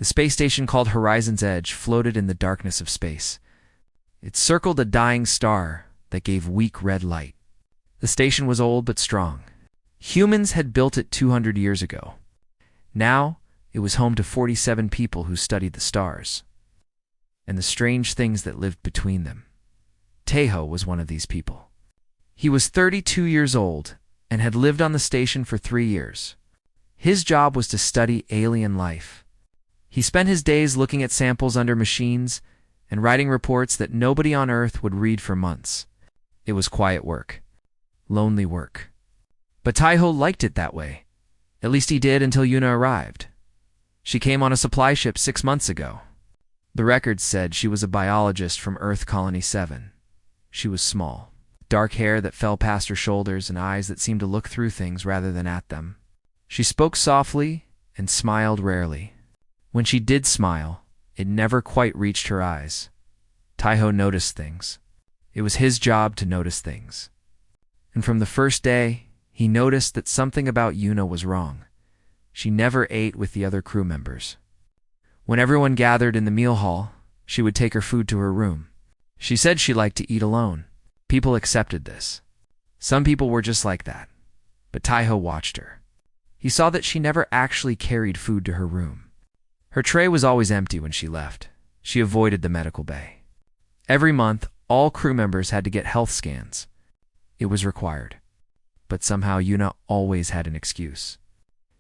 The space station called Horizon's Edge floated in the darkness of space. It circled a dying star that gave weak red light. The station was old but strong. Humans had built it 200 years ago. Now, it was home to 47 people who studied the stars and the strange things that lived between them. Tejo was one of these people. He was 32 years old and had lived on the station for 3 years. His job was to study alien life. He spent his days looking at samples under machines and writing reports that nobody on Earth would read for months. It was quiet work. Lonely work. But Tejo liked it that way. At least he did until Yuna arrived. She came on a supply ship 6 months ago. The records said she was a biologist from Earth Colony 7. She was small. Dark hair that fell past her shoulders and eyes that seemed to look through things rather than at them. She spoke softly and smiled rarely. When she did smile, it never quite reached her eyes. Tejo noticed things. It was his job to notice things. And from the first day, he noticed that something about Yuna was wrong. She never ate with the other crew members. When everyone gathered in the meal hall, she would take her food to her room. She said she liked to eat alone. People accepted this. Some people were just like that. But Tejo watched her. He saw that she never actually carried food to her room. Her tray was always empty when she left. She avoided the medical bay. Every month, all crew members had to get health scans. It was required. But somehow Yuna always had an excuse.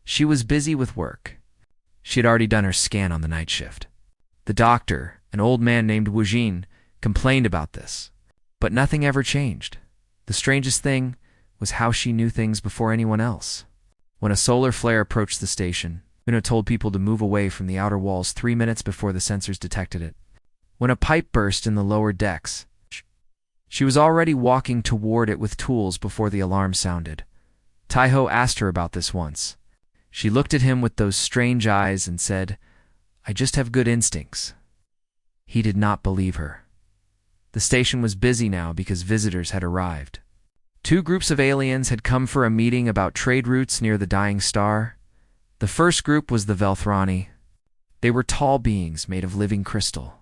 She was busy with work. She had already done her scan on the night shift. The doctor, an old man named Wujin, complained about this. But nothing ever changed. The strangest thing was how she knew things before anyone else. When a solar flare approached the station, Yuna told people to move away from the outer walls 3 minutes before the sensors detected it. When a pipe burst in the lower decks, she was already walking toward it with tools before the alarm sounded. Tejo asked her about this once. She looked at him with those strange eyes and said, "I just have good instincts." He did not believe her. The station was busy now because visitors had arrived. 2 groups of aliens had come for a meeting about trade routes near the dying star. The first group was the Velthrani. They were tall beings made of living crystal.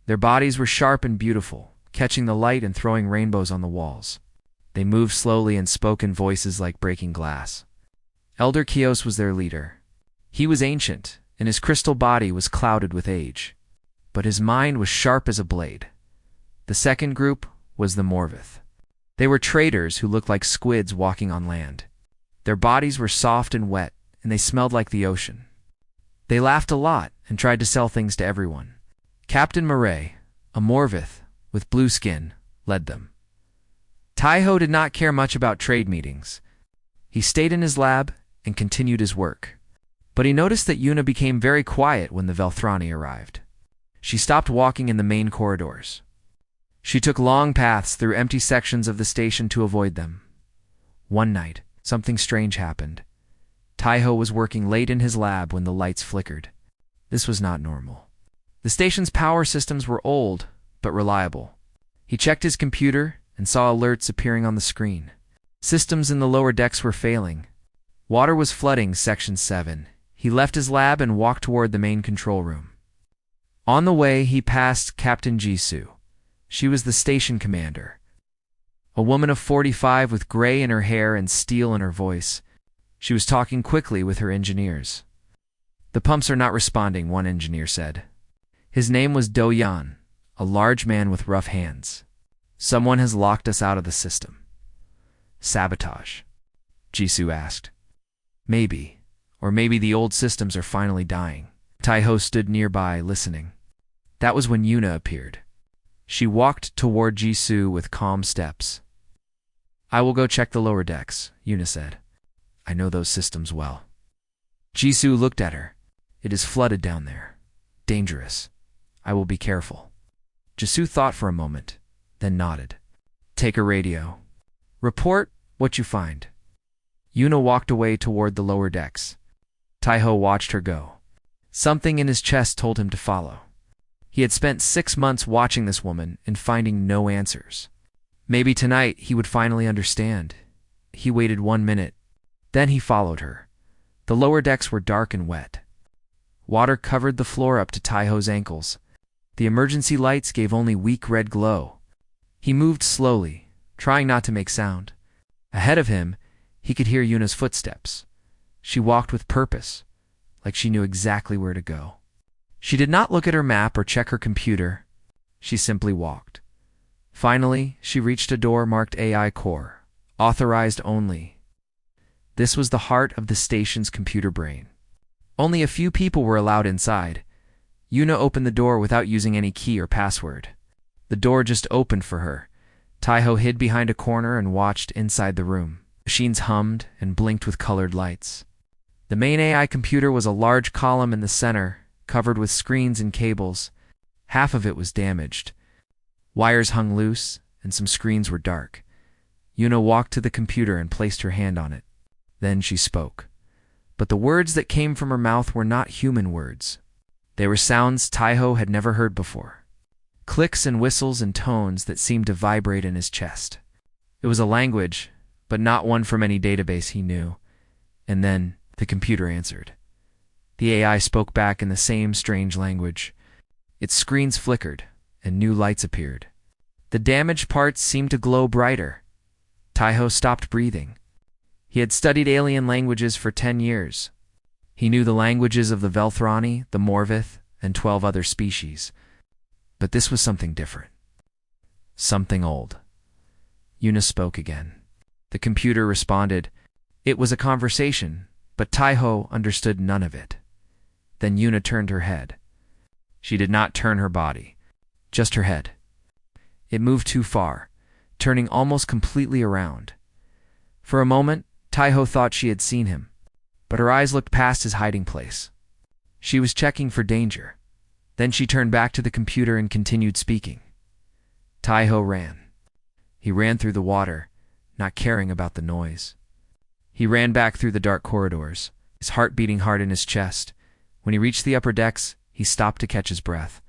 Their bodies were sharp and beautiful, catching the light and throwing rainbows on the walls. They moved slowly and spoke in voices like breaking glass. Elder Kios was their leader. He was ancient, and his crystal body was clouded with age. But his mind was sharp as a blade. The second group was the Morvith. They were traders who looked like squids walking on land. Their bodies were soft and wet, and they smelled like the ocean. They laughed a lot and tried to sell things to everyone. Captain Murray, a Morvith with blue skin, led them. Tejo did not care much about trade meetings. He stayed in his lab and continued his work. But he noticed that Yuna became very quiet when the Velthrani arrived. She stopped walking in the main corridors. She took long paths through empty sections of the station to avoid them. One night, something strange happened. Tejo was working late in his lab when the lights flickered. This was not normal. The station's power systems were old, but reliable. He checked his computer and saw alerts appearing on the screen. Systems in the lower decks were failing. Water was flooding Section 7. He left his lab and walked toward the main control room. On the way, he passed Captain Jisoo. She was the station commander. A woman of 45 with gray in her hair and steel in her voice. She was talking quickly with her engineers. "The pumps are not responding," one engineer said. His name was Do Yan, a large man with rough hands. "Someone has locked us out of the system." "Sabotage?" Jisoo asked. "Maybe. Or maybe the old systems are finally dying." Tejo stood nearby, listening. That was when Yuna appeared. She walked toward Jisoo with calm steps. "I will go check the lower decks," Yuna said. "I know those systems well." Jisoo looked at her. "It is flooded down there. Dangerous. I will be careful." Jisoo thought for a moment, then nodded. "Take a radio. Report what you find." Yuna walked away toward the lower decks. Tejo watched her go. Something in his chest told him to follow. He had spent 6 months watching this woman and finding no answers. Maybe tonight he would finally understand. He waited 1 minute. Then he followed her. The lower decks were dark and wet. Water covered the floor up to Taiho's ankles. The emergency lights gave only weak red glow. He moved slowly, trying not to make sound. Ahead of him, he could hear Yuna's footsteps. She walked with purpose, like she knew exactly where to go. She did not look at her map or check her computer. She simply walked. Finally, she reached a door marked AI Core, authorized only. This was the heart of the station's computer brain. Only a few people were allowed inside. Yuna opened the door without using any key or password. The door just opened for her. Taiho hid behind a corner and watched inside the room. Machines hummed and blinked with colored lights. The main AI computer was a large column in the center, covered with screens and cables. Half of it was damaged. Wires hung loose, and some screens were dark. Yuna walked to the computer and placed her hand on it. Then she spoke. But the words that came from her mouth were not human words. They were sounds Taiho had never heard before. Clicks and whistles and tones that seemed to vibrate in his chest. It was a language, but not one from any database he knew. And then the computer answered. The AI spoke back in the same strange language. Its screens flickered, and new lights appeared. The damaged parts seemed to glow brighter. Taiho stopped breathing. He had studied alien languages for 10 years. He knew the languages of the Velthrani, the Morvith, and 12 other species. But this was something different. Something old. Yuna spoke again. The computer responded. It was a conversation, but Taiho understood none of it. Then Yuna turned her head. She did not turn her body, just her head. It moved too far, turning almost completely around. For a moment, Taiho thought she had seen him, but her eyes looked past his hiding place. She was checking for danger. Then she turned back to the computer and continued speaking. Taiho ran. He ran through the water, not caring about the noise. He ran back through the dark corridors, his heart beating hard in his chest. When he reached the upper decks, he stopped to catch his breath.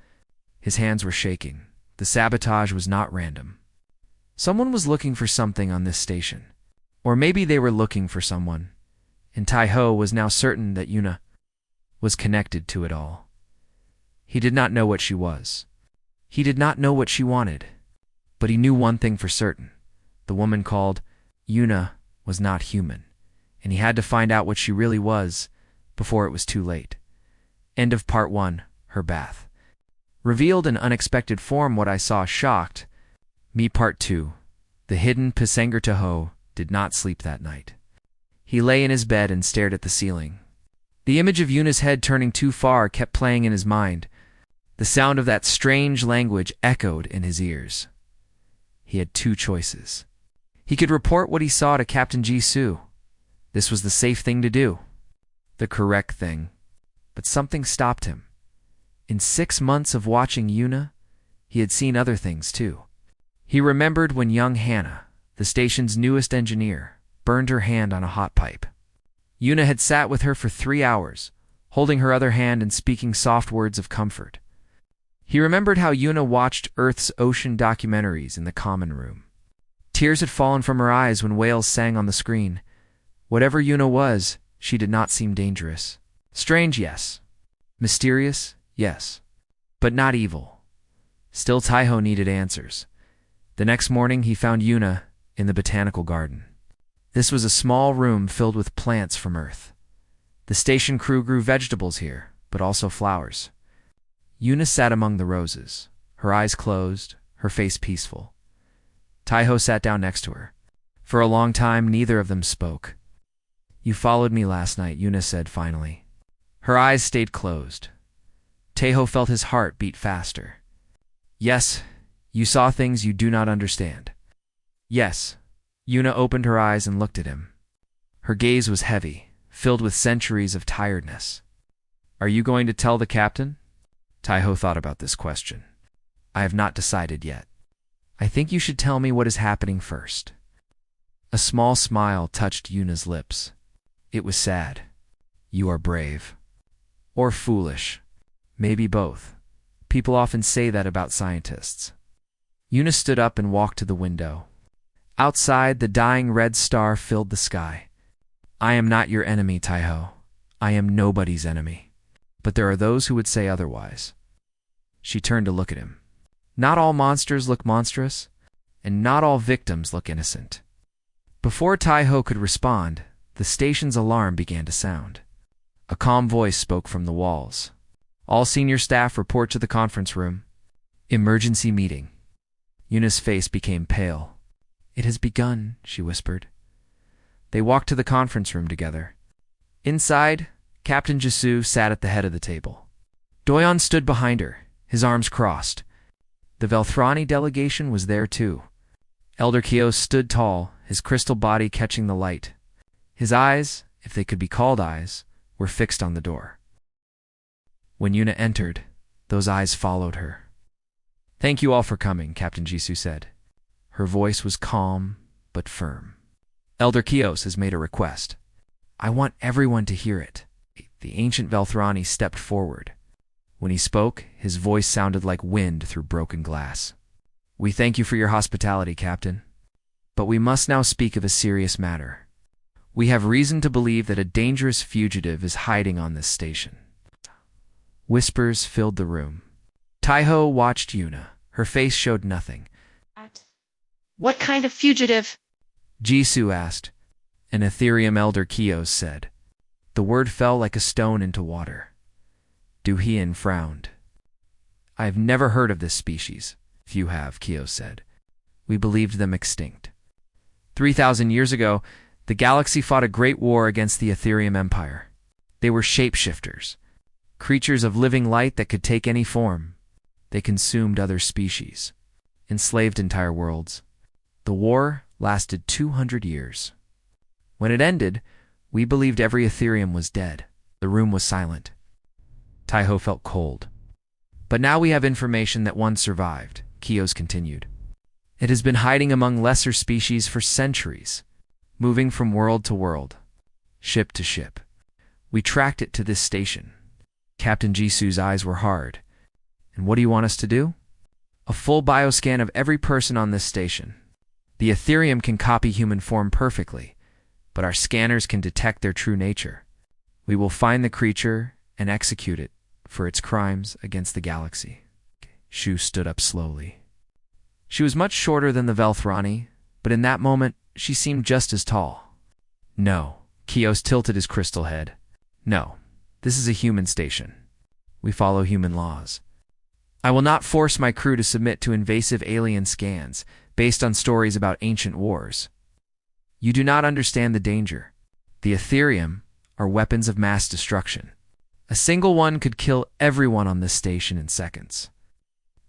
His hands were shaking. The sabotage was not random. Someone was looking for something on this station. Or maybe they were looking for someone. And Taiho was now certain that Yuna was connected to it all. He did not know what she was. He did not know what she wanted. But he knew one thing for certain. The woman called Yuna was not human, and he had to find out what she really was before it was too late. End of part 1, Her Bath. Revealed in unexpected form what I saw shocked me. Part 2, The Hidden Pisanger Tahoe did not sleep that night. He lay in his bed and stared at the ceiling. The image of Yuna's head turning too far kept playing in his mind. The sound of that strange language echoed in his ears. He had two choices. He could report what he saw to Captain Jisoo. This was the safe thing to do. The correct thing. But something stopped him. In 6 months of watching Yuna, he had seen other things too. He remembered when young Hannah, the station's newest engineer, burned her hand on a hot pipe. Yuna had sat with her for 3 hours, holding her other hand and speaking soft words of comfort. He remembered how Yuna watched Earth's ocean documentaries in the common room. Tears had fallen from her eyes when whales sang on the screen. Whatever Yuna was, she did not seem dangerous. Strange, yes. Mysterious, yes. But not evil. Still, Taiho needed answers. The next morning, he found Yuna in the botanical garden. This was a small room filled with plants from Earth. The station crew grew vegetables here, but also flowers. Yuna sat among the roses, her eyes closed, her face peaceful. Taiho sat down next to her. For a long time, neither of them spoke. "You followed me last night," Yuna said finally. Her eyes stayed closed. Taiho felt his heart beat faster. "Yes, you saw things you do not understand." "Yes." Yuna opened her eyes and looked at him. Her gaze was heavy, filled with centuries of tiredness. "Are you going to tell the captain?" Taiho thought about this question. "I have not decided yet. I think you should tell me what is happening first." A small smile touched Yuna's lips. It was sad. "You are brave. Or foolish. Maybe both. People often say that about scientists." Yuna stood up and walked to the window. Outside, the dying red star filled the sky. "I am not your enemy, Taiho. I am nobody's enemy." but there are those who would say otherwise. She turned to look at him. Not all monsters look monstrous, and not all victims look innocent. Before Tai-Ho could respond, the station's alarm began to sound. A calm voice spoke from the walls. All senior staff report to the conference room. Emergency meeting. Yuna's face became pale. It has begun, she whispered. They walked to the conference room together. Inside, Captain Jisoo sat at the head of the table. Doyon stood behind her, his arms crossed. The Velthrani delegation was there too. Elder Kios stood tall, his crystal body catching the light. His eyes, if they could be called eyes, were fixed on the door. When Yuna entered, those eyes followed her. Thank you all for coming, Captain Jisoo said. Her voice was calm but firm. Elder Kios has made a request. I want everyone to hear it. The ancient Velthrani stepped forward. When he spoke, his voice sounded like wind through broken glass. We thank you for your hospitality, Captain. But we must now speak of a serious matter. We have reason to believe that a dangerous fugitive is hiding on this station. Whispers filled the room. Tai-Ho watched Yuna. Her face showed nothing. What kind of fugitive? Jisoo asked. An Ethereum Elder Kios said. The word fell like a stone into water. Du-Hien frowned. I have never heard of this species. If you have, Kios said. We believed them extinct. 3,000 years ago, the galaxy fought a great war against the Ethereum Empire. They were shapeshifters, creatures of living light that could take any form. They consumed other species, enslaved entire worlds. The war lasted 200 years. When it ended, we believed every Ethereum was dead. The room was silent. Tai-Ho felt cold. But now we have information that one survived, Kios continued. It has been hiding among lesser species for centuries, moving from world to world, ship to ship. We tracked it to this station. Captain Jisoo's eyes were hard. And what do you want us to do? A full bioscan of every person on this station. The Ethereum can copy human form perfectly, but our scanners can detect their true nature. We will find the creature and execute it for its crimes against the galaxy. Shu stood up slowly. She was much shorter than the Velthrani, but in that moment, she seemed just as tall. No, Kios tilted his crystal head. No, this is a human station. We follow human laws. I will not force my crew to submit to invasive alien scans based on stories about ancient wars. You do not understand the danger. The Ethereum are weapons of mass destruction. A single one could kill everyone on this station in seconds.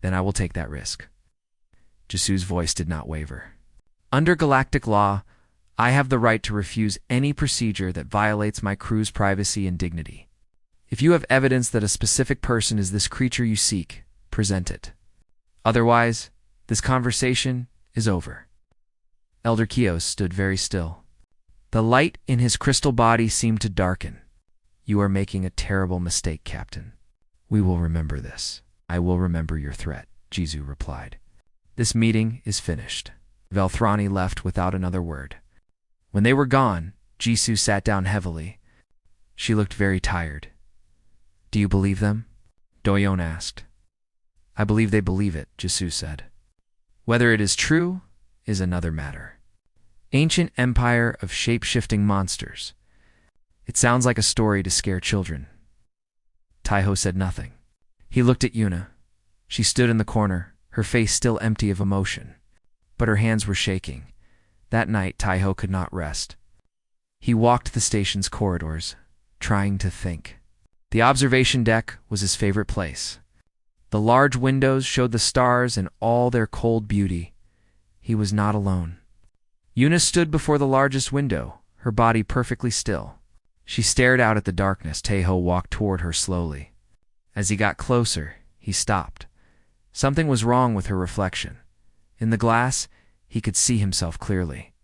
Then I will take that risk. Jisoo's voice did not waver. Under galactic law, I have the right to refuse any procedure that violates my crew's privacy and dignity. If you have evidence that a specific person is this creature you seek, present it. Otherwise, this conversation is over. Elder Kios stood very still. The light in his crystal body seemed to darken. You are making a terrible mistake, Captain. We will remember this. I will remember your threat, Jisoo replied. This meeting is finished. Velthrani left without another word. When they were gone, Jisoo sat down heavily. She looked very tired. Do you believe them? Doyon asked. I believe they believe it, Jisoo said. Whether it is true is another matter. Ancient empire of shape-shifting monsters. It sounds like a story to scare children. Tai-Ho said nothing. He looked at Yuna. She stood in the corner, her face still empty of emotion. But her hands were shaking. That night, Tai-Ho could not rest. He walked the station's corridors, trying to think. The observation deck was his favorite place. The large windows showed the stars in all their cold beauty. He was not alone. Yuna stood before the largest window, her body perfectly still. She stared out at the darkness. Tai-Ho walked toward her slowly. As he got closer, he stopped. Something was wrong with her reflection. In the glass, he could see himself clearly.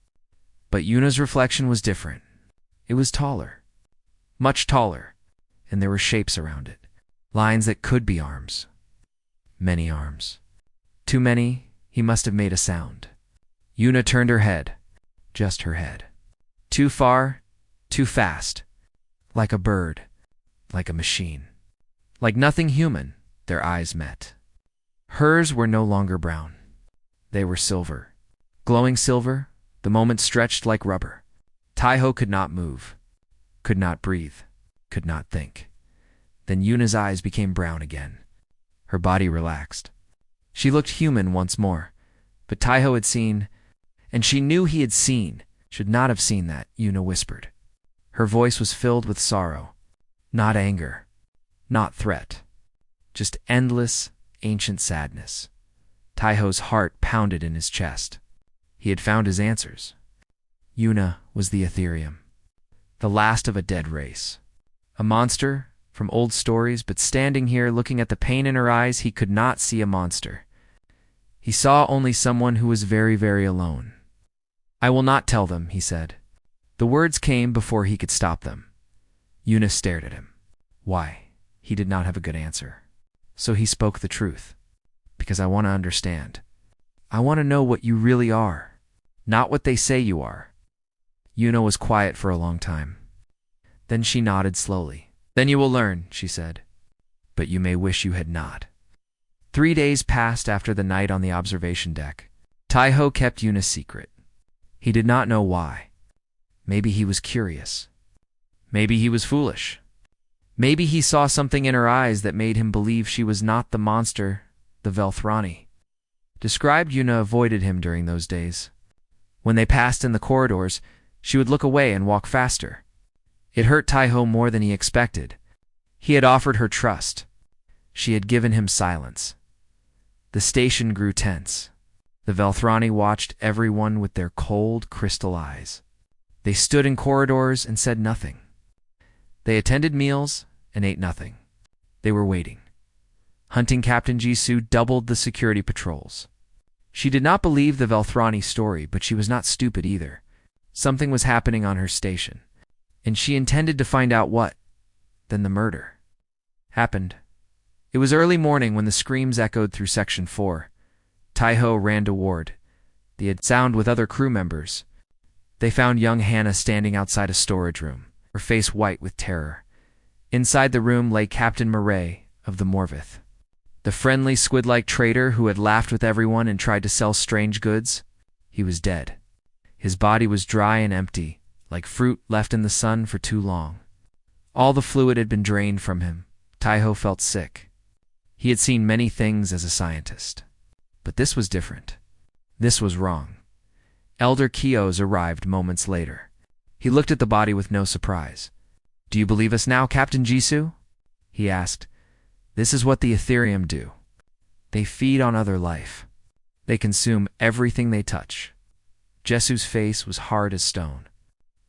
But Yuna's reflection was different. It was taller. Much taller. And there were shapes around it. Lines that could be arms. Many arms. Too many, he must have made a sound. Yuna turned her head. Just her head. Too far, too fast. Like a bird. Like a machine. Like nothing human, their eyes met. Hers were no longer brown. They were silver. Glowing silver, the moment stretched like rubber. Taiho could not move, could not breathe, could not think. Then Yuna's eyes became brown again. Her body relaxed. She looked human once more, but Taiho had seen, and she knew he had seen, should not have seen that, Yuna whispered. Her voice was filled with sorrow, not anger, not threat, just endless, ancient sadness. Taiho's heart pounded in his chest. He had found his answers. Yuna was the Ethereum, the last of a dead race. A monster from old stories, but standing here looking at the pain in her eyes, he could not see a monster. He saw only someone who was very, very alone. I will not tell them, he said. The words came before he could stop them. Yuna stared at him. Why? He did not have a good answer. So he spoke the truth. Because I want to understand. I want to know what you really are, not what they say you are. Yuna was quiet for a long time. Then she nodded slowly. Then you will learn, she said. But you may wish you had not. 3 days passed after the night on the observation deck. Taiho kept Yuna's secret. He did not know why. Maybe he was curious. Maybe he was foolish. Maybe he saw something in her eyes that made him believe she was not the monster, the Velthrani. Described Yuna avoided him during those days. When they passed in the corridors, she would look away and walk faster. It hurt Taiho more than he expected. He had offered her trust. She had given him silence. The station grew tense. The Velthrani watched everyone with their cold, crystal eyes. They stood in corridors and said nothing. They attended meals and ate nothing. They were waiting. Hunting Captain Jisoo doubled the security patrols. She did not believe the Velthrani story, but she was not stupid either. Something was happening on her station, and she intended to find out what. Then the murder happened. It was early morning when the screams echoed through Section 4. Taiho ran to ward. They had sound with other crew members. They found young Hannah standing outside a storage room, her face white with terror. Inside the room lay Captain Murray of the Morvith, the friendly squid-like trader who had laughed with everyone and tried to sell strange goods. He was dead. His body was dry and empty, like fruit left in the sun for too long. All the fluid had been drained from him. Taiho felt sick. He had seen many things as a scientist. But this was different. This was wrong. Elder Kios arrived moments later. He looked at the body with no surprise. Do you believe us now, Captain Jisoo? He asked. This is what the Ethereum do. They feed on other life. They consume everything they touch. Jisu's face was hard as stone.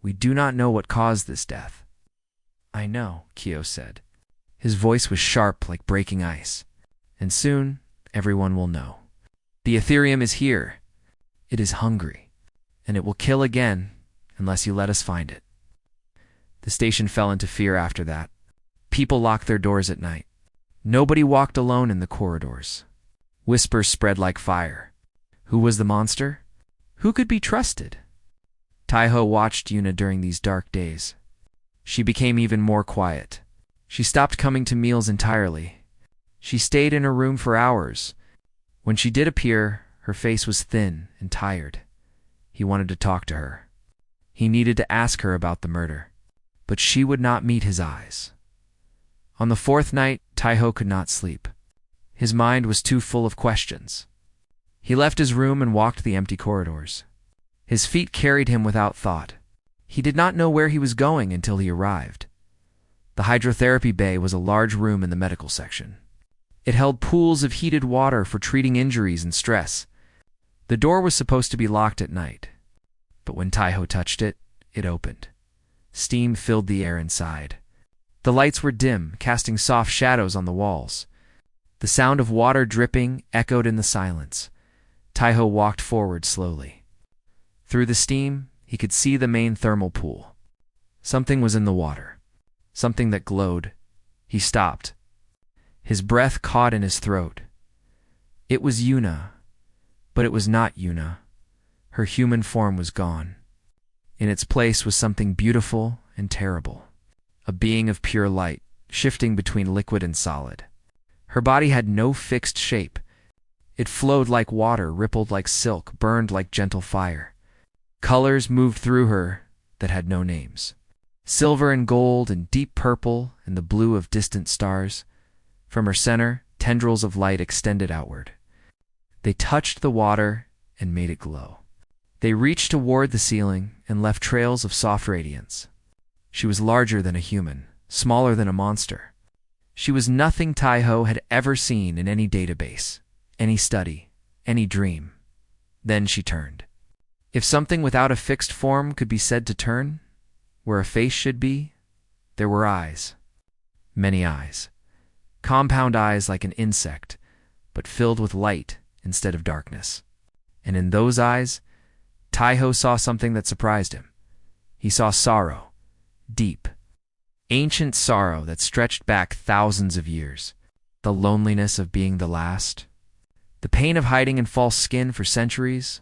We do not know what caused this death. I know, Kios said. His voice was sharp like breaking ice. And soon, everyone will know. The Ethereum is here. It is hungry. And it will kill again unless you let us find it. The station fell into fear after that. People locked their doors at night. Nobody walked alone in the corridors. Whispers spread like fire. Who was the monster? Who could be trusted? Taiho watched Yuna during these dark days. She became even more quiet. She stopped coming to meals entirely. She stayed in her room for hours. When she did appear, her face was thin and tired. He wanted to talk to her. He needed to ask her about the murder. But she would not meet his eyes. On the 4th night, Taiho could not sleep. His mind was too full of questions. He left his room and walked the empty corridors. His feet carried him without thought. He did not know where he was going until he arrived. The hydrotherapy bay was a large room in the medical section. It held pools of heated water for treating injuries and stress. The door was supposed to be locked at night, but when Taiho touched it, it opened. Steam filled the air inside. The lights were dim, casting soft shadows on the walls. The sound of water dripping echoed in the silence. Taiho walked forward slowly. Through the steam, he could see the main thermal pool. Something was in the water. Something that glowed. He stopped. His breath caught in his throat. It was Yuna, but it was not Yuna. Her human form was gone. In its place was something beautiful and terrible. A being of pure light, shifting between liquid and solid. Her body had no fixed shape. It flowed like water, rippled like silk, burned like gentle fire. Colors moved through her that had no names. Silver and gold and deep purple and the blue of distant stars. From her center, tendrils of light extended outward. They touched the water and made it glow. They reached toward the ceiling and left trails of soft radiance. She was larger than a human, smaller than a monster. She was nothing Taiho had ever seen in any database, any study, any dream. Then she turned. If something without a fixed form could be said to turn, where a face should be, there were eyes. Many eyes. Compound eyes like an insect, but filled with light instead of darkness. And in those eyes, Taiho saw something that surprised him. He saw sorrow, deep, ancient sorrow that stretched back thousands of years. The loneliness of being the last, the pain of hiding in false skin for centuries,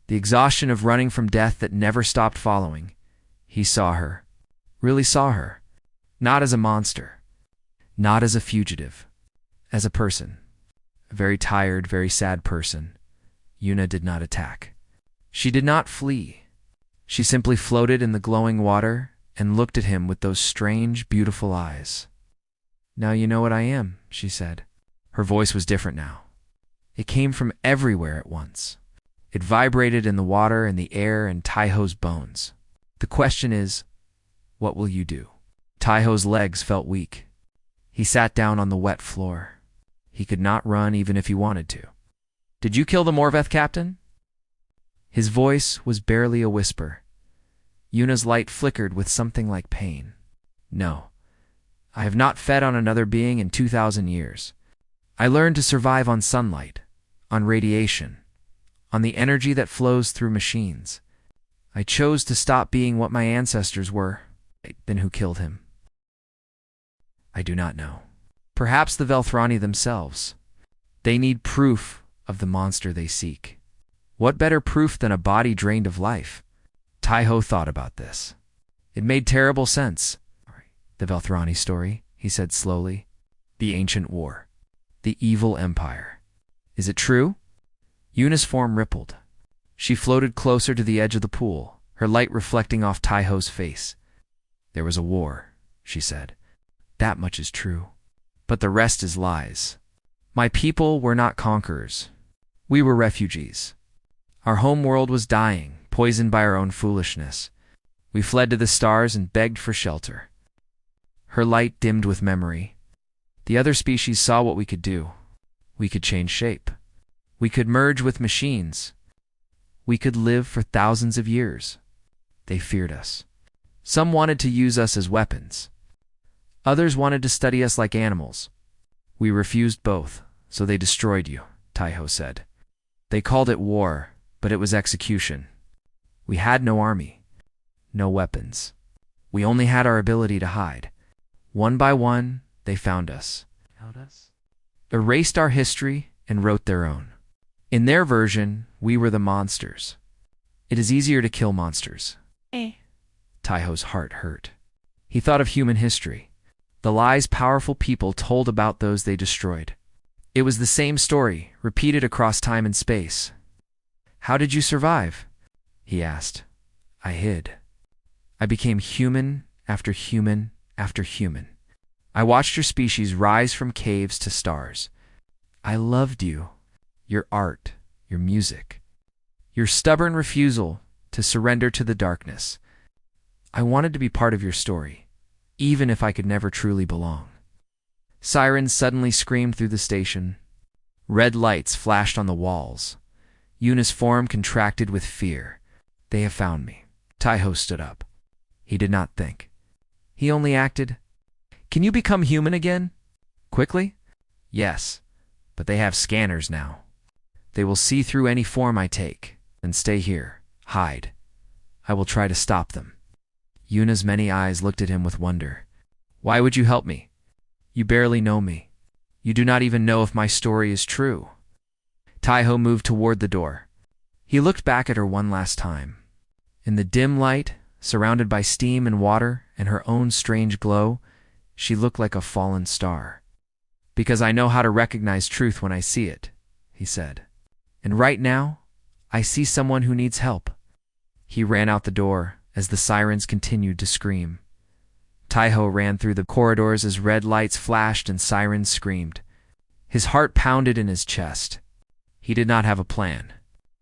the exhaustion of running from death that never stopped following. He saw her, really saw her, not as a monster, not as a fugitive, as a person, a very tired, very sad person. Yuna did not attack. She did not flee. She simply floated in the glowing water and looked at him with those strange, beautiful eyes. "Now you know what I am," she said. Her voice was different now. It came from everywhere at once. It vibrated in the water and the air and Taiho's bones. "The question is, what will you do?" Taiho's legs felt weak. He sat down on the wet floor. He could not run even if he wanted to. "Did you kill the Morveth captain?" His voice was barely a whisper. Yuna's light flickered with something like pain. "No. I have not fed on another being in 2,000 years. I learned to survive on sunlight, on radiation, on the energy that flows through machines. I chose to stop being what my ancestors were." "Then who killed him?" "I do not know. Perhaps the Velthrani themselves. They need proof of the monster they seek. What better proof than a body drained of life?" Taiho thought about this. It made terrible sense. "The Velthrani story," he said slowly. "The ancient war. The evil empire. Is it true?" Yuna's form rippled. She floated closer to the edge of the pool, her light reflecting off Taiho's face. "There was a war," she said. "That much is true. But the rest is lies. My people were not conquerors. We were refugees. Our home world was dying, poisoned by our own foolishness. We fled to the stars and begged for shelter." Her light dimmed with memory. "The other species saw what we could do. We could change shape. We could merge with machines. We could live for thousands of years. They feared us. Some wanted to use us as weapons. Others wanted to study us like animals. We refused both, so they destroyed you," Taiho said. "They called it war, but it was execution. We had no army, no weapons. We only had our ability to hide. One by one, they found us, erased our history, and wrote their own. In their version, we were the monsters. It is easier to kill monsters." Taiho's heart hurt. He thought of human history, the lies powerful people told about those they destroyed. It was the same story, repeated across time and space. "How did you survive?" he asked. "I hid. I became human after human after human. I watched your species rise from caves to stars. I loved you, your art, your music, your stubborn refusal to surrender to the darkness. I wanted to be part of your story, even if I could never truly belong." Sirens suddenly screamed through the station. Red lights flashed on the walls. Yuna's form contracted with fear. "They have found me." Taiho stood up. He did not think. He only acted. "Can you become human again? Quickly?" "Yes, but they have scanners now. They will see through any form I take. And stay here. Hide. I will try to stop them." Yuna's many eyes looked at him with wonder. "Why would you help me? You barely know me. You do not even know if my story is true." Taiho moved toward the door. He looked back at her one last time. In the dim light, surrounded by steam and water and her own strange glow, She looked like a fallen star. "Because I know how to recognize truth when I see it," he said. "And right now, I see someone who needs help." He ran out the door as the sirens continued to scream. Taiho ran through the corridors as red lights flashed and sirens screamed. His heart pounded in his chest. He did not have a plan.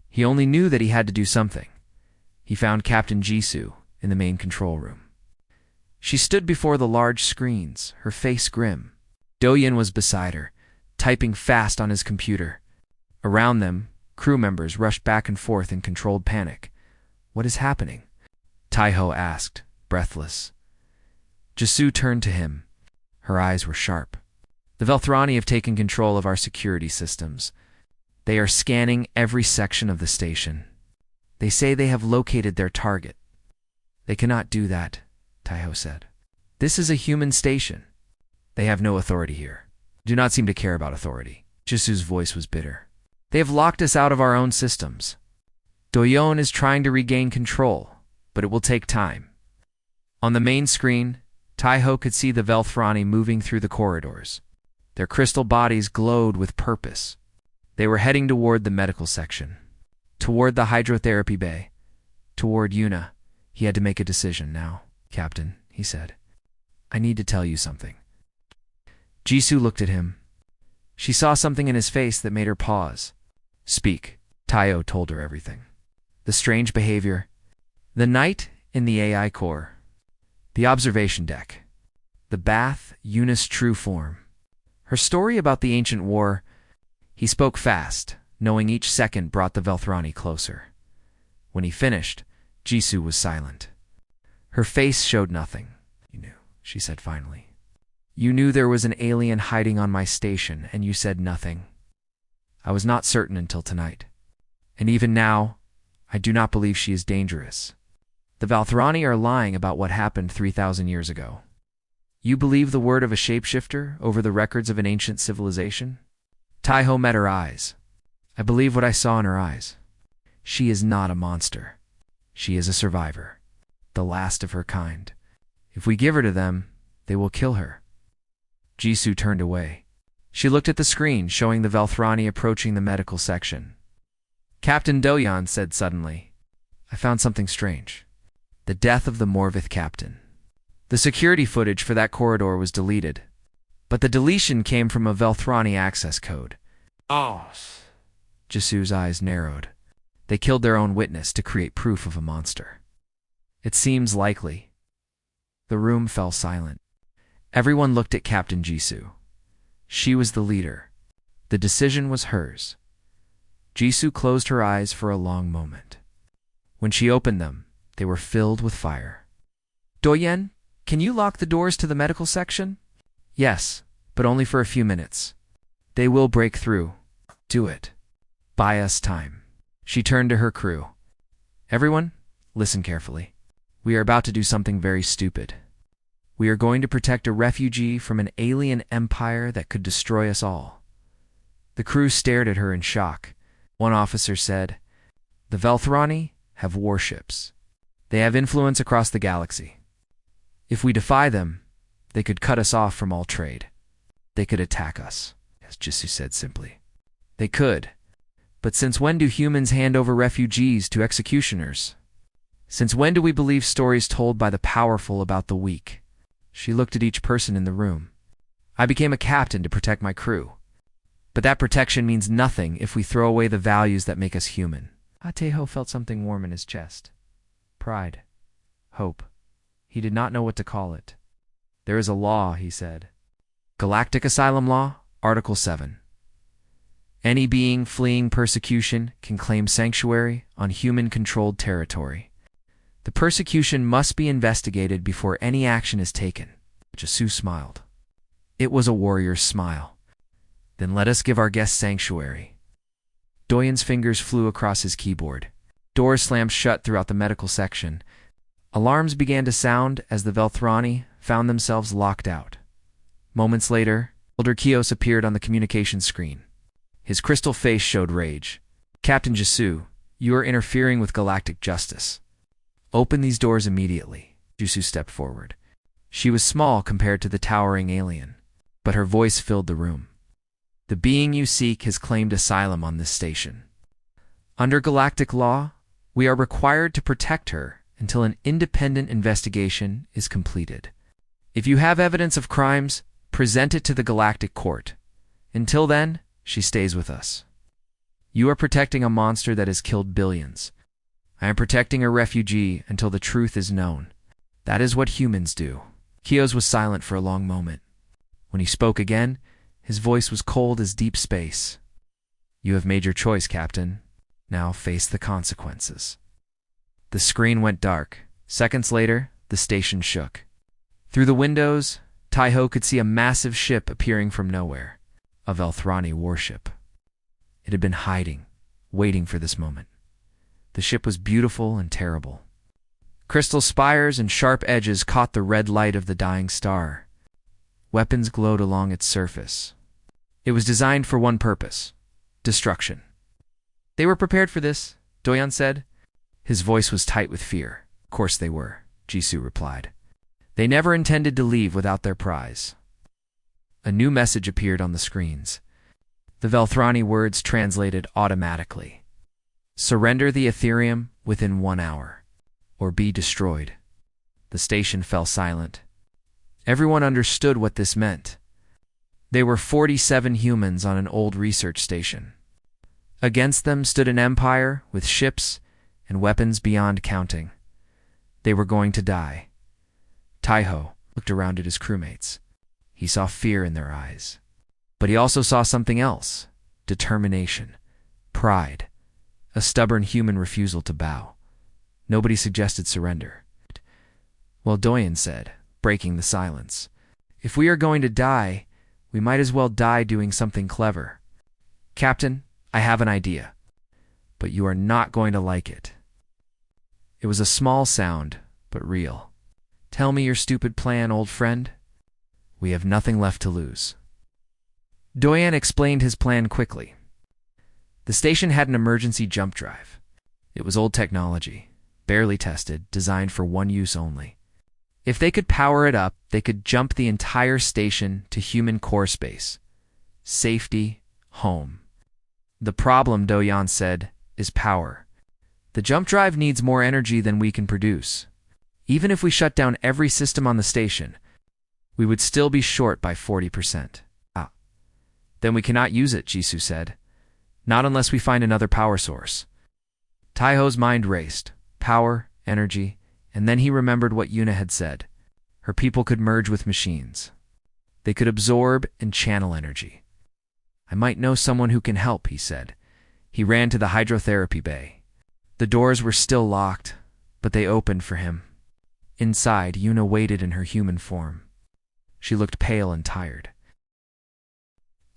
He only knew that he had to do something. He found Captain Jisoo in the main control room. She stood before the large screens, her face grim. Do-Yin was beside her, typing fast on his computer. Around them, crew members rushed back and forth in controlled panic. "What is happening?" Taiho asked, breathless. Jisoo turned to him. Her eyes were sharp. "The Velthrani have taken control of our security systems. They are scanning every section of the station. They say they have located their target." "They cannot do that," Taiho said. "This is a human station. They have no authority here. Do not seem to care about authority." Jisoo's voice was bitter. "They have locked us out of our own systems. Do-Yin is trying to regain control, but it will take time." On the main screen, Taiho could see the Velthrani moving through the corridors. Their crystal bodies glowed with purpose. They were heading toward the medical section, toward the hydrotherapy bay, toward Yuna. He had to make a decision now. "Captain," he said, "I need to tell you something." Jisoo looked at him. She saw something in his face that made her pause. "Speak." Taiho told her everything. The strange behavior, the night in the AI core, the observation deck, the bath, Yuna's true form, her story about the ancient war. He spoke fast, knowing each second brought the Velthrani closer. When he finished, Jisoo was silent. Her face showed nothing. "You knew," she said finally. "You knew there was an alien hiding on my station, and you said nothing. I was not certain until tonight. And even now, I do not believe she is dangerous. The Velthrani are lying about what happened 3,000 years ago. You believe the word of a shapeshifter over the records of an ancient civilization?" Taiho met her eyes. "I believe what I saw in her eyes. She is not a monster. She is a survivor, the last of her kind. If we give her to them, they will kill her." Jisoo turned away. She looked at the screen showing the Velthrani approaching the medical section. Captain Do-Yin said suddenly, "I found something strange. The death of the Morvith captain." The security footage for that corridor was deleted, but the deletion came from a Velthrani access code. Oh. Jisoo's eyes narrowed. They killed their own witness to create proof of a monster. "It seems likely." The room fell silent. Everyone looked at Captain Jisoo. She was the leader. The decision was hers. Jisoo closed her eyes for a long moment. When she opened them, they were filled with fire. "Do-Yin, can you lock the doors to the medical section?" "Yes, but only for a few minutes. They will break through. Do it. Buy us time." She turned to her crew. "Everyone, listen carefully. We are about to do something very stupid. We are going to protect a refugee from an alien empire that could destroy us all." The crew stared at her in shock. One officer said, "The Velthrani have warships. They have influence across the galaxy. If we defy them, they could cut us off from all trade. They could attack us," as Jisoo said simply. "They could. But since when do humans hand over refugees to executioners? Since when do we believe stories told by the powerful about the weak?" She looked at each person in the room. "I became a captain to protect my crew. But that protection means nothing if we throw away the values that make us human." Taiho felt something warm in his chest. Pride. Hope. He did not know what to call it. "There is a law," he said. "Galactic Asylum Law, Article 7. Any being fleeing persecution can claim sanctuary on human-controlled territory. The persecution must be investigated before any action is taken." Jisoo smiled. It was a warrior's smile. "Then let us give our guests sanctuary." Do-Yin's fingers flew across his keyboard. Doors slammed shut throughout the medical section. Alarms began to sound as the Velthrani found themselves locked out. Moments later, Elder Kios appeared on the communications screen. His crystal face showed rage. "Captain Jisoo, you are interfering with galactic justice. Open these doors immediately." Jisoo stepped forward. She was small compared to the towering alien, but her voice filled the room. The being you seek has claimed asylum on this station. Under galactic law, we are required to protect her until an independent investigation is completed. If you have evidence of crimes, present it to the Galactic Court. Until then, she stays with us. You are protecting a monster that has killed billions. I am protecting a refugee until the truth is known. That is what humans do. Kios was silent for a long moment. When he spoke again, his voice was cold as deep space. You have made your choice, Captain. Now face the consequences. The screen went dark. Seconds later, the station shook. Through the windows, Tai-Ho could see a massive ship appearing from nowhere. A Velthrani warship. It had been hiding, waiting for this moment. The ship was beautiful and terrible. Crystal spires and sharp edges caught the red light of the dying star. Weapons glowed along its surface. It was designed for one purpose: destruction. They were prepared for this, Doyan said. His voice was tight with fear. Of course they were, Jisoo replied. They never intended to leave without their prize. A new message appeared on the screens. The Velthrani words translated automatically. Surrender the Ethereum within 1 hour, or be destroyed. The station fell silent. Everyone understood what this meant. They were 47 humans on an old research station. Against them stood an empire with ships and weapons beyond counting. They were going to die. Tai-Ho looked around at his crewmates. He saw fear in their eyes. But he also saw something else: determination, pride, a stubborn human refusal to bow. Nobody suggested surrender. Well, Doyan said, breaking the silence, if we are going to die, we might as well die doing something clever. Captain, I have an idea, but you are not going to like it. It was a small sound, but real. Tell me your stupid plan, old friend. We have nothing left to lose. Doyan explained his plan quickly. The station had an emergency jump drive. It was old technology, barely tested, designed for one use only. If they could power it up, they could jump the entire station to human core space. Safety, home. The problem, Doyan said, is power. The jump drive needs more energy than we can produce. Even if we shut down every system on the station, we would still be short by 40%. Then we cannot use it, Jisoo said. Not unless we find another power source. Tai-Ho's mind raced. Power, energy, and then he remembered what Yuna had said. Her people could merge with machines. They could absorb and channel energy. I might know someone who can help, he said. He ran to the hydrotherapy bay. The doors were still locked, but they opened for him. Inside, Yuna waited in her human form. She looked pale and tired.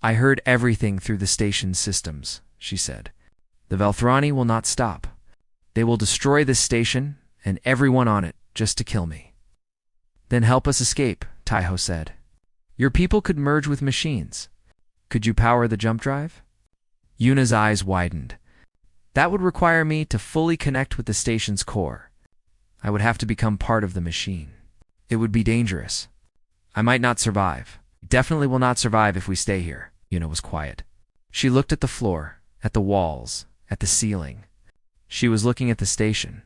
I heard everything through the station's systems, she said. The Velthrani will not stop. They will destroy this station and everyone on it just to kill me. Then help us escape, Tai-Ho said. Your people could merge with machines. Could you power the jump drive? Yuna's eyes widened. That would require me to fully connect with the station's core. I would have to become part of the machine. It would be dangerous. I might not survive. Definitely will not survive if we stay here. Yuna was quiet. She looked at the floor, at the walls, at the ceiling. She was looking at the station.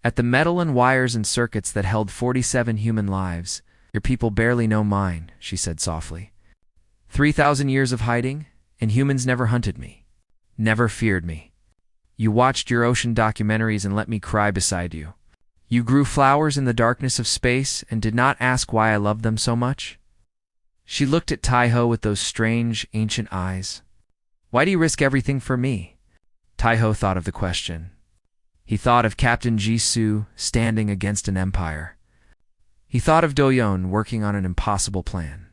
At the metal and wires and circuits that held 47 human lives. Your people barely know mine, she said softly. 3,000 years of hiding, and humans never hunted me. Never feared me. You watched your ocean documentaries and let me cry beside you. You grew flowers in the darkness of space and did not ask why I loved them so much. She looked at Tai-Ho with those strange, ancient eyes. Why do you risk everything for me? Tai-Ho thought of the question. He thought of Captain Jisoo standing against an empire. He thought of Doyon working on an impossible plan.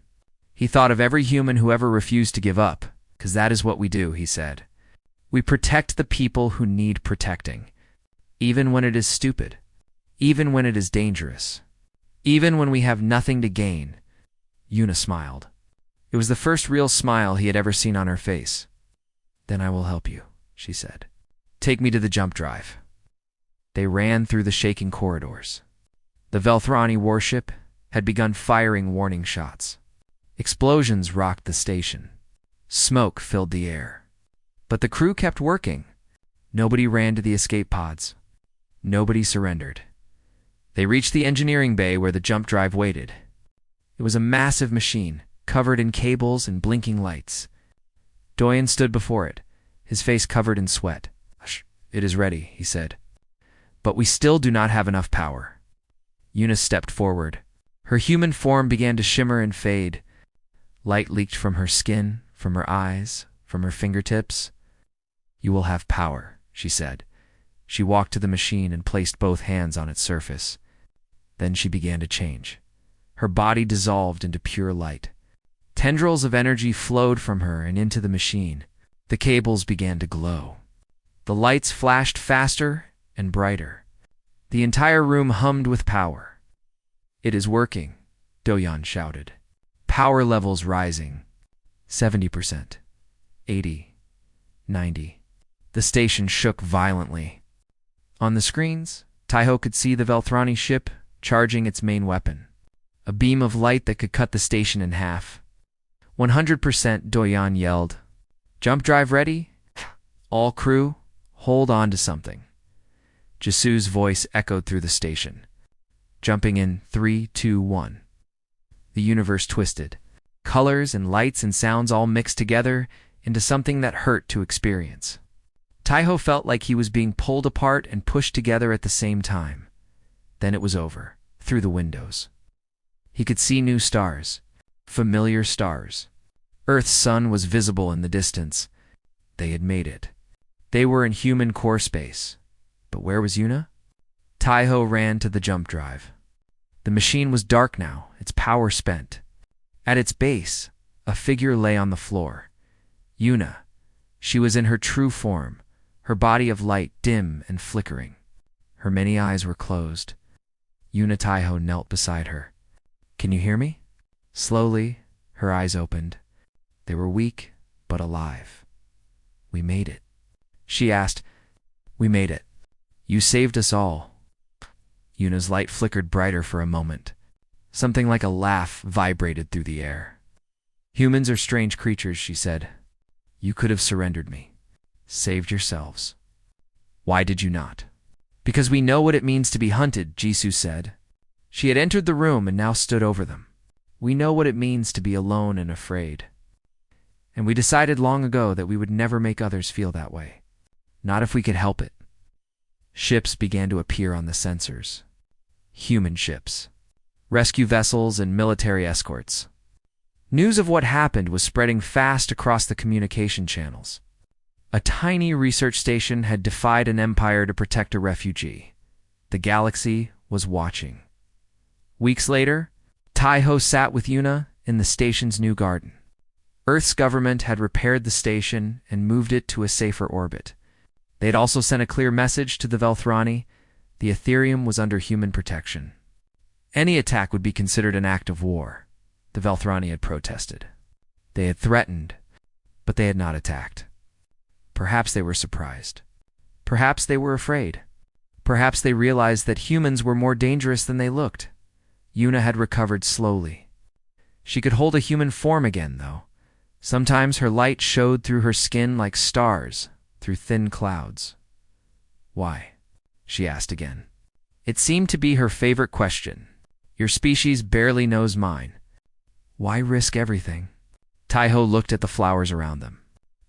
He thought of every human who ever refused to give up, because that is what we do, he said. We protect the people who need protecting, even when it is stupid, even when it is dangerous, even when we have nothing to gain. Yuna smiled. It was the first real smile he had ever seen on her face. Then I will help you, she said. Take me to the jump drive. They ran through the shaking corridors. The Velthrani warship, had begun firing warning shots. Explosions rocked the station. Smoke filled the air. But the crew kept working. Nobody ran to the escape pods. Nobody surrendered. They reached the engineering bay where the jump drive waited. It was a massive machine, covered in cables and blinking lights. Doyen stood before it, his face covered in sweat. "It is ready," he said. "But we still do not have enough power." Una stepped forward. Her human form began to shimmer and fade. Light leaked from her skin, from her eyes, from her fingertips. "You will have power," she said. She walked to the machine and placed both hands on its surface. Then she began to change. Her body dissolved into pure light. Tendrils of energy flowed from her and into the machine. The cables began to glow. The lights flashed faster and brighter. The entire room hummed with power. "It is working," Doyen shouted. Power levels rising. 70%. 80. 90. The station shook violently. On the screens, Taiho could see the Velthrani ship charging its main weapon. A beam of light that could cut the station in half. 100%, Doyen yelled. "Jump drive ready? All crew, hold on to something." Jisu's voice echoed through the station. "Jumping in 3, 2, 1. The universe twisted. Colors and lights and sounds all mixed together into something that hurt to experience. Taiho felt like he was being pulled apart and pushed together at the same time. Then it was over, through the windows. He could see new stars, familiar stars. Earth's sun was visible in the distance. They had made it. They were in human core space. But where was Una? Taiho ran to the jump drive. The machine was dark now, its power spent. At its base, a figure lay on the floor. Una. She was in her true form, her body of light dim and flickering. Her many eyes were closed. Una Taiho knelt beside her. "Can you hear me?" Slowly, her eyes opened. They were weak, but alive. "We made it." She asked, "We made it. You saved us all." Una's light flickered brighter for a moment. Something like a laugh vibrated through the air. "Humans are strange creatures," she said. "You could have surrendered me. Saved yourselves. Why did you not?" "Because we know what it means to be hunted," Jisu said. She had entered the room and now stood over them. "We know what it means to be alone and afraid. And we decided long ago that we would never make others feel that way. Not if we could help it." Ships began to appear on the sensors. Human ships. Rescue vessels and military escorts. News of what happened was spreading fast across the communication channels. A tiny research station had defied an empire to protect a refugee. The galaxy was watching. Weeks later, Taiho sat with Una in the station's new garden. Earth's government had repaired the station and moved it to a safer orbit. They had also sent a clear message to the Velthrani: the Ethereum was under human protection. Any attack would be considered an act of war, the Velthrani had protested. They had threatened, but they had not attacked. Perhaps they were surprised. Perhaps they were afraid. Perhaps they realized that humans were more dangerous than they looked. Una had recovered slowly. She could hold a human form again, though. Sometimes her light showed through her skin like stars, through thin clouds. "Why?" she asked again. It seemed to be her favorite question. "Your species barely knows mine. Why risk everything?" Taiho looked at the flowers around them.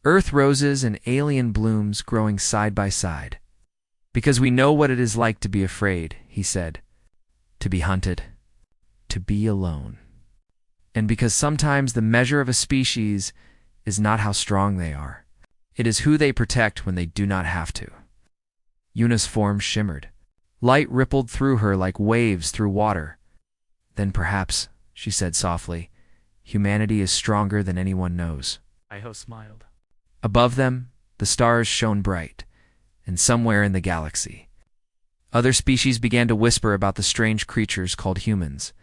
Earth roses and alien blooms growing side by side. "Because we know what it is like to be afraid," he said. "To be hunted. To be alone. And because sometimes the measure of a species is not how strong they are. It is who they protect when they do not have to." Una's form shimmered. Light rippled through her like waves through water. "Then perhaps," she said softly, "humanity is stronger than anyone knows." Taiho smiled. Above them, the stars shone bright, and somewhere in the galaxy, other species began to whisper about the strange creatures called humans,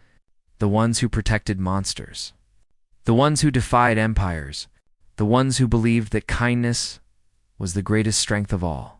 the ones who protected monsters, the ones who defied empires, the ones who believed that kindness was the greatest strength of all.